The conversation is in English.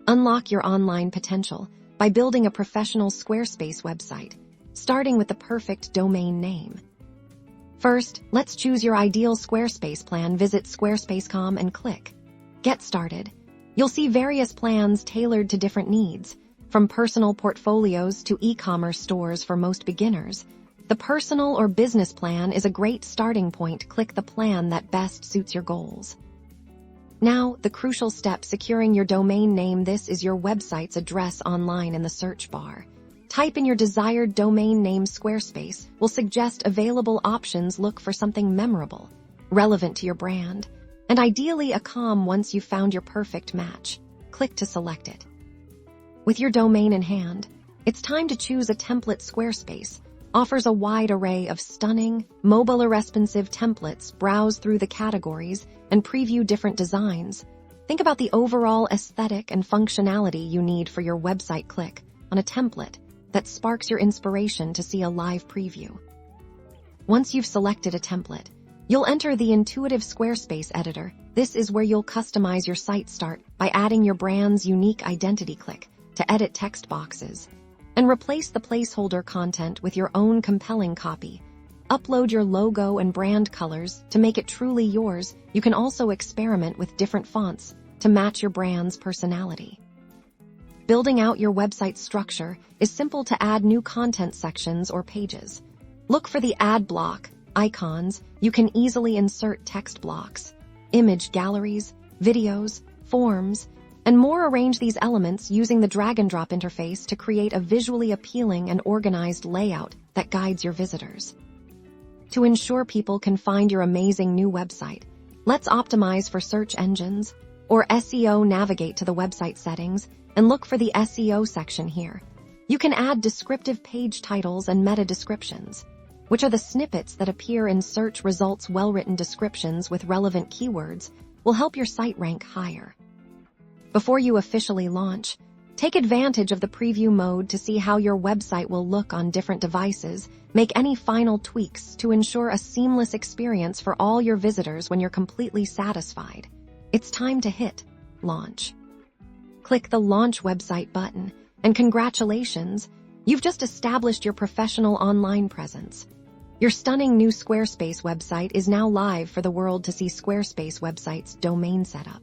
Unlock your online potential by building a professional Squarespace website, starting with the perfect domain name. First, let's choose your ideal Squarespace plan. Visit Squarespace.com and click Get Started. You'll see various plans tailored to different needs, from personal portfolios to e-commerce stores for most beginners. The personal or business plan is a great starting point. Click the plan that best suits your goals. Now, the crucial step, securing your domain name. This is your website's address online in the search bar. Type in your desired domain name. Squarespace will suggest available options. Look for something memorable, relevant to your brand, and ideally a com. Once you've found your perfect match, click to select it. With your domain in hand, it's time to choose a template. Squarespace offers a wide array of stunning, mobile-responsive templates. Browse through the categories and preview different designs. Think about the overall aesthetic and functionality you need for your website. Click on a template that sparks your inspiration to see a live preview. Once you've selected a template, you'll enter the intuitive Squarespace editor. This is where you'll customize your site. Start by adding your brand's unique identity. Click to edit text boxes and replace the placeholder content with your own compelling copy. Upload your logo and brand colors to make it truly yours. You can also experiment with different fonts to match your brand's personality. Building out your website structure is simple. To add new content sections or pages, look for the add block icons. You can easily insert text blocks, image galleries, videos, forms, and more. Arrange these elements using the drag and drop interface to create a visually appealing and organized layout that guides your visitors. To ensure people can find your amazing new website, let's optimize for search engines or SEO. Navigate to the website settings and look for the SEO section here. You can add descriptive page titles and meta descriptions, which are the snippets that appear in search results. Well-written descriptions with relevant keywords will help your site rank higher. Before you officially launch, take advantage of the preview mode to see how your website will look on different devices. Make any final tweaks to ensure a seamless experience for all your visitors. When you're completely satisfied, it's time to hit launch. Click the Launch Website button, and congratulations, you've just established your professional online presence. Your stunning new Squarespace website is now live for the world to see. Squarespace website's domain setup.